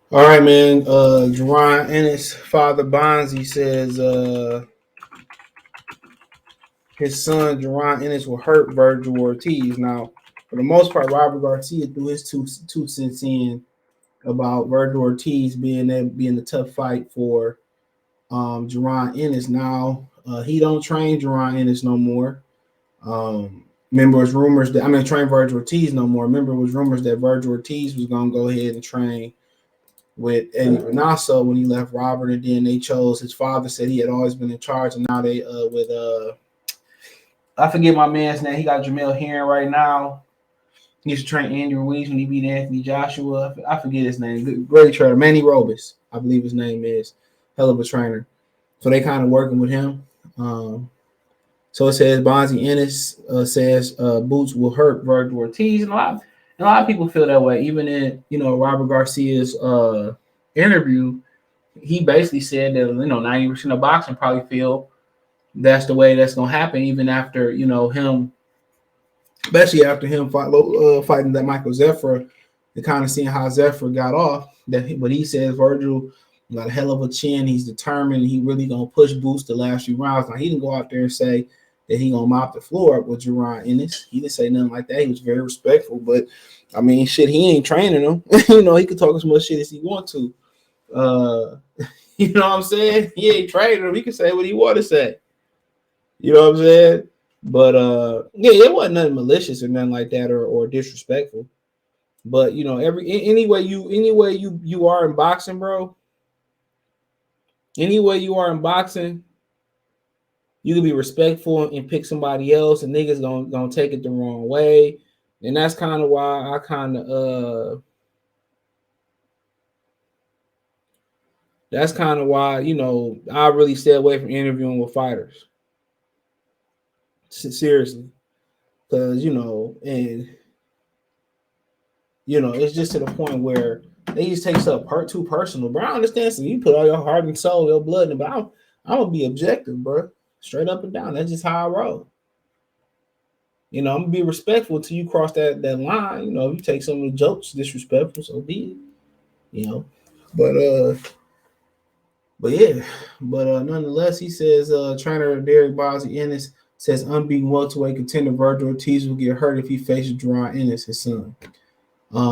All right, man. Jaron Ennis' father Bonzi says his son Jaron Ennis will hurt Vergil Ortiz. Now, for the most part, Robert Garcia threw his two cents in about Vergil Ortiz being a tough fight for Jaron Ennis. Now he don't train Jaron Ennis no more. Remember, it was rumors that train Vergil Ortiz no more. Remember, it was rumors that Vergil Ortiz was gonna go ahead and train with Eddie Benasso when he left Robert, and then they chose his father. Said he had always been in charge, and now they with I forget my man's name. He got Jamel Herring right now. He used to train Andrew Ruiz when he beat Anthony Joshua. I forget his name. Great trainer, Manny Robis, I believe his name is. Hell of a trainer. So they kind of working with him. So it says Bonzi Ennis says boots will hurt Vergil Ortiz, and a lot of people feel that way. Even in Robert Garcia's interview, he basically said that 90% of boxing probably feel that's the way that's gonna happen, even after him, especially after him fighting that Michael Zephyr, and kind of seeing how Zephyr got off. But he says Vergil got a hell of a chin. He's determined. He really gonna push Boots the last few rounds. Now he didn't go out there and say that he gonna mop the floor up with Jaron Ennis. He didn't say nothing like that. He was very respectful. But I mean, shit, he ain't training him. He could talk as much shit as he want to. You know what I'm saying? He ain't training him. He can say what he want to say. You know what I'm saying? But yeah, it wasn't nothing malicious or nothing like that or disrespectful. But anyway you are in boxing, bro. Any way you are in boxing, you can be respectful and pick somebody else, and niggas gonna take it the wrong way. And that's kind of why I kind of that's kind of why I really stay away from interviewing with fighters. Seriously, because and it's just to the point where they just take stuff too personal. Bro, I understand. So you put all your heart and soul, your blood in it, but I'm gonna be objective, bro. Straight up and down. That's just how I roll. I'm gonna be respectful till you cross that line. If you take some of the jokes disrespectful, so be it. But yeah. But nonetheless, he says trainer Derek Bozy Ennis says unbeaten welterweight contender Vergil Ortiz will get hurt if he faces Jaron Ennis, his son.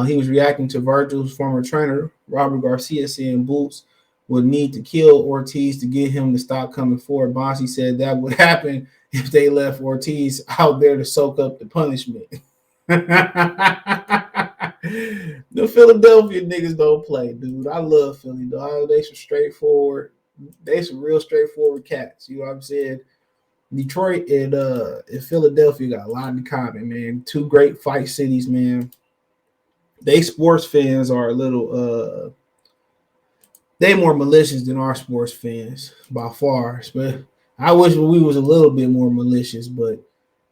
He was reacting to Vergil's former trainer, Robert Garcia, saying Boots would need to kill Ortiz to get him to stop coming forward. Bossy said that would happen if they left Ortiz out there to soak up the punishment. The Philadelphia niggas don't play, dude. I love Philly, dog. They some straightforward. They some real straightforward cats. You know what I'm saying? Detroit and Philadelphia got a lot in common, man. Two great fight cities, man. They sports fans are a little they more malicious than our sports fans by far. But I wish we was a little bit more malicious, but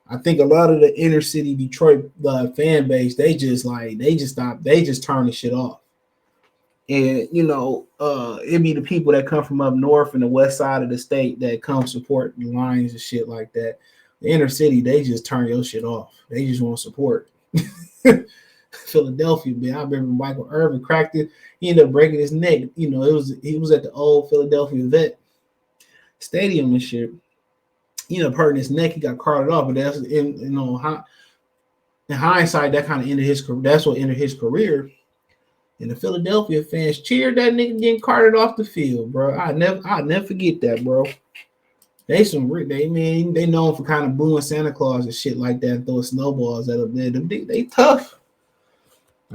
I think a lot of the inner city Detroit fan base, they just turn the shit off. And it be the people that come from up north and the west side of the state that come support the Lions and shit like that. The inner city, they just turn your shit off. They just want support. Philadelphia, man. I remember Michael Irvin cracked it. He ended up breaking his neck. He was at the old Philadelphia Vet Stadium and shit. He ended up hurting his neck. He got carted off, but that's in hindsight, that kind of ended his career. That's what ended his career. And the Philadelphia fans cheered that nigga getting carted off the field, bro. I'll never forget that, bro. They known for kind of booing Santa Claus and shit like that, and throwing snowballs at them. They tough.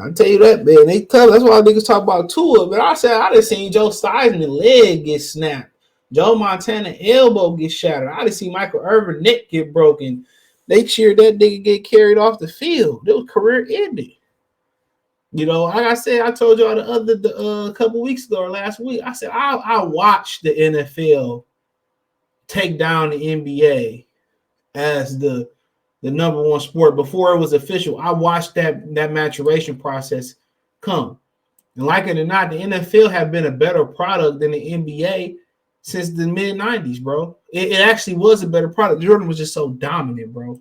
I'll tell you that, man. They tough. That's why niggas talk about Tua. But I done seen Joe Theismann leg get snapped. Joe Montana elbow get shattered. I done seen Michael Irvin neck get broken. They cheered that nigga get carried off the field. It was career ending. Like I said, I told y'all a couple weeks ago or last week. I said I watched the NFL take down the NBA as the number one sport before it was official. I watched that maturation process come. And like it or not, the NFL have been a better product than the NBA since the mid-90s, bro. It actually was a better product. Jordan was just so dominant, bro.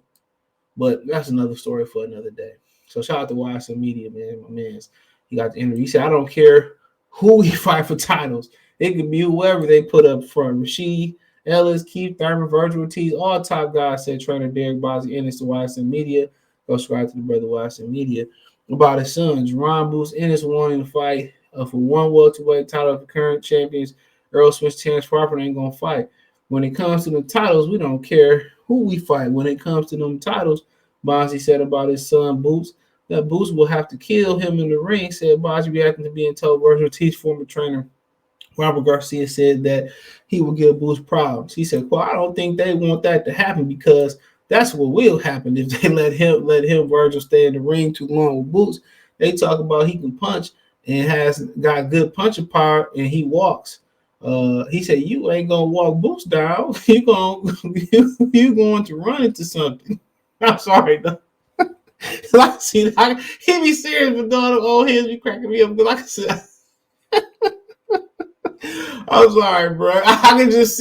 But that's another story for another day. So shout out to YSL Media, man. My man's he got the interview. He said, I don't care who we fight for titles. It could be whoever they put up front. Rasheed Ellis, Keith Thurman, Vergil Ortiz, all top guys, said trainer Derek Bozy, Ennis to Washington Media. Go subscribe to the brother Washington Media. About his son, Jaron Boots Ennis wanting to fight for one welterweight title of the current champions. Earl Smith, Terrence Crawford ain't going to fight. When it comes to the titles, we don't care who we fight. When it comes to them titles, Bozy said about his son, Boots, that Boots will have to kill him in the ring, said Bozy, reacting to being told Vergil Ortiz, former trainer Robert Garcia, said that he will give Boots problems. He said, well, I don't think they want that to happen because that's what will happen if they let him Vergil stay in the ring too long with Boots. They talk about he can punch and has got good punching power and he walks. He said, you ain't gonna walk Boots down. You going to run into something. I'm sorry, though. I see that. He be serious, but the old heads be cracking me up. But like I said, I'm sorry, bro. I can just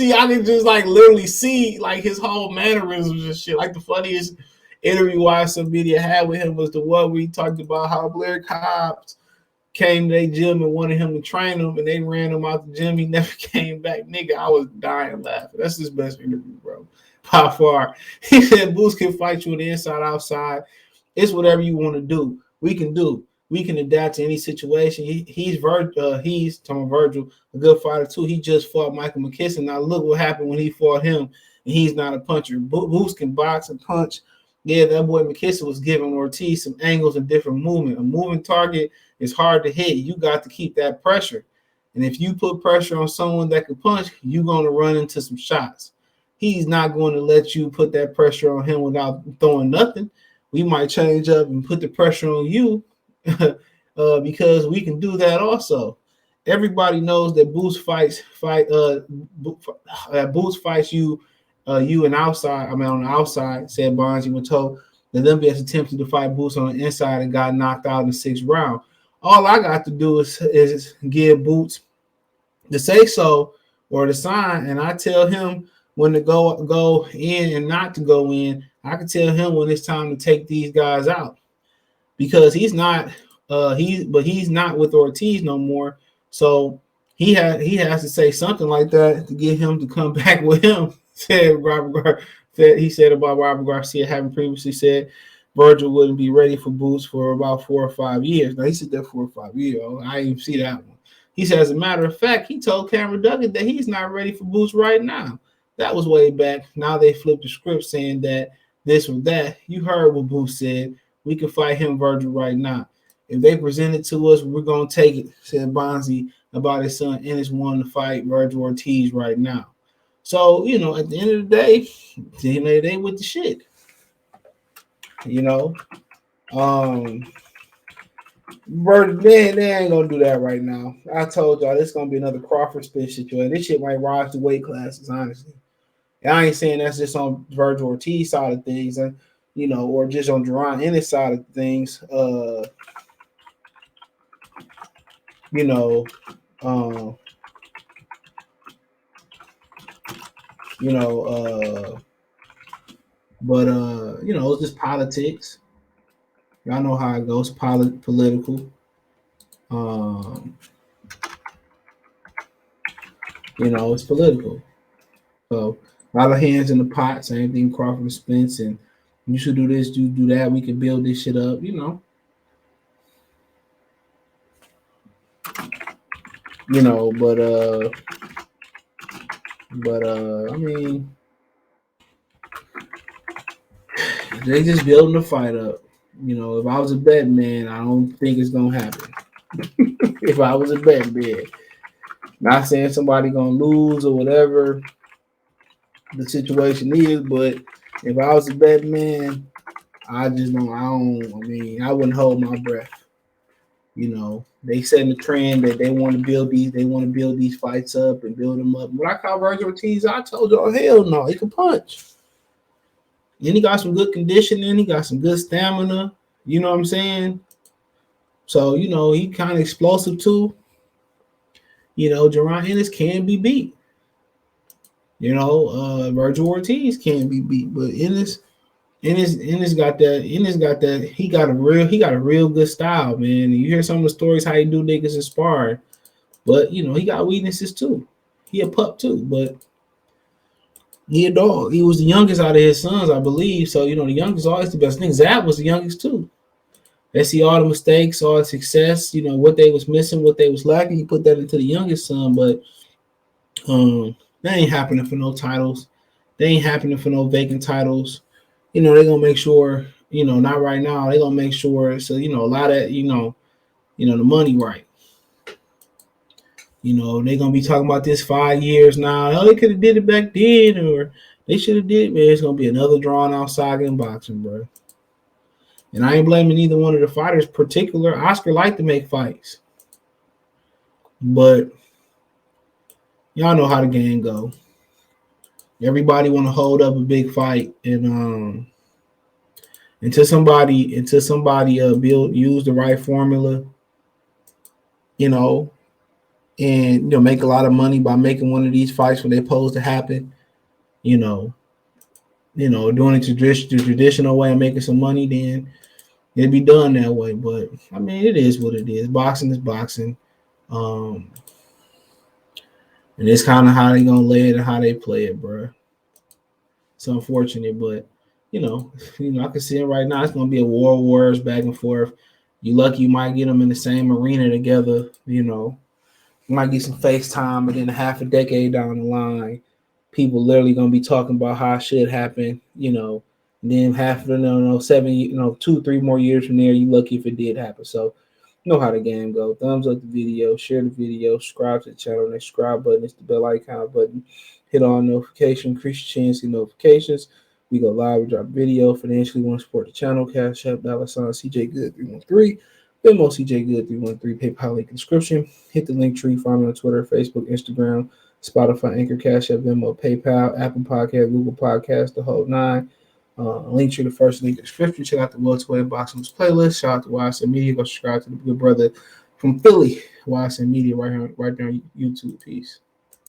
like literally see like his whole mannerisms and shit. Like the funniest interview some media had with him was the one where he talked about how Blair Cobbs came to their gym and wanted him to train him, and they ran him out the gym. He never came back. Nigga, I was dying laughing. That's his best interview, bro. By far. He said Boots can fight you on the inside, outside. It's whatever you want to do. We can do. We can adapt to any situation. He's talking Vergil, a good fighter too. He just fought Michael McKisson. Now look what happened when he fought him, and he's not a puncher. Boots can box and punch. Yeah, that boy McKisson was giving Ortiz some angles and different movement. A moving target is hard to hit. You got to keep that pressure. And if you put pressure on someone that can punch, you're going to run into some shots. He's not going to let you put that pressure on him without throwing nothing. We might change up and put the pressure on you because we can do that also. Everybody knows that Boots fights you and outside. I mean on the outside, said Bonzi when told that Olympians attempted to fight Boots on the inside and got knocked out in the 6th round. All I got to do is give Boots the say so or the sign, and I tell him when to go in and not to go in. I can tell him when it's time to take these guys out because he's not not with Ortiz no more. So he has to say something like that to get him to come back with him. Said he said about Robert Garcia having previously said Vergil wouldn't be ready for Boots for about 4 or 5 years. Now he said that 4 or 5 years. I didn't even see that one. He said, as a matter of fact, he told Cameron Duggan that he's not ready for Boots right now. That was way back. Now they flipped the script saying that this or that. You heard what Boots said. We can fight him, Vergil, right now. If they present it to us, we're going to take it, said Bozy about his son Ennis wanting to fight Vergil Ortiz right now. So, at the end of the day, they with the shit. They ain't going to do that right now. I told y'all this is going to be another Crawford spit situation. This shit might rise to weight classes, honestly. And I ain't saying that's just on Vergil Ortiz side of things, or just on Jaron Ennis side of things. It's just politics. Y'all know how it goes, political. It's political. So a lot of hands in the pot, same thing Crawford and Spence, and you should do this, you do that, we can build this shit up, I mean, they just building the fight up. If I was a bet man, I don't think it's gonna happen. If I was a bet man, not saying somebody gonna lose or whatever the situation is, but if I was a bet man, I wouldn't hold my breath. They setting the trend that they want to build these fights up and build them up. When I call Vergil Ortiz, I told y'all, hell no, he can punch. And he got some good conditioning, he got some good stamina, you know what I'm saying? So, he kind of explosive too. Jaron Ennis can be beat. Vergil Ortiz can be beat, but Ennis got that. He got a real good style, man. And you hear some of the stories how he do niggas in sparring. But he got weaknesses too. He a pup too, but he a dog. He was the youngest out of his sons, I believe. So the youngest always the best. I think Zab was the youngest too. They see all the mistakes, all the success. What they was missing, what they was lacking. He put that into the youngest son, but that ain't happening for no titles. They ain't happening for no vacant titles. They're gonna make sure. Not right now. They're gonna make sure. So a lot of the money right. They're gonna be talking about this 5 years now. Oh, they could have did it back then, or they should have did it. Man, it's gonna be another drawn out saga in boxing, bro. And I ain't blaming either one of the fighters. Particular, Oscar liked to make fights, but y'all know how the game go. Everybody want to hold up a big fight, and until somebody use the right formula, you know, and make a lot of money by making one of these fights when they're supposed to happen, you know, doing it the traditional way and making some money, then it'd be done that way. But I mean, it is what it is. Boxing is boxing, and it's kind of how they gonna lay it and how they play it, bro. It's unfortunate, but I can see it right now. It's gonna be a war of words back and forth. You lucky you might get them in the same arena together. You might get some FaceTime, but then half a decade down the line, people literally gonna be talking about how shit happened. And then half of the 2-3 more years from there, you lucky if it did happen. So you know how the game go. Thumbs up the video, share the video, subscribe to the channel. The subscribe button is the bell icon button. Hit on notification, increase your chance to get notifications. We go live, we drop video. Financially want to support the channel, Cash App, $ CJ Good 313. Venmo CJ Good 313, PayPal link in the description. Hit the link tree, follow me on Twitter, Facebook, Instagram, Spotify, Anchor, Cash App, Venmo, PayPal, Apple Podcast, Google Podcast, the whole nine. Link tree, the first link in the description. Check out the Welterweight Boxing playlist. Shout out to YSN Media. Go subscribe to the good brother from Philly, YSN Media, right here on YouTube. Peace.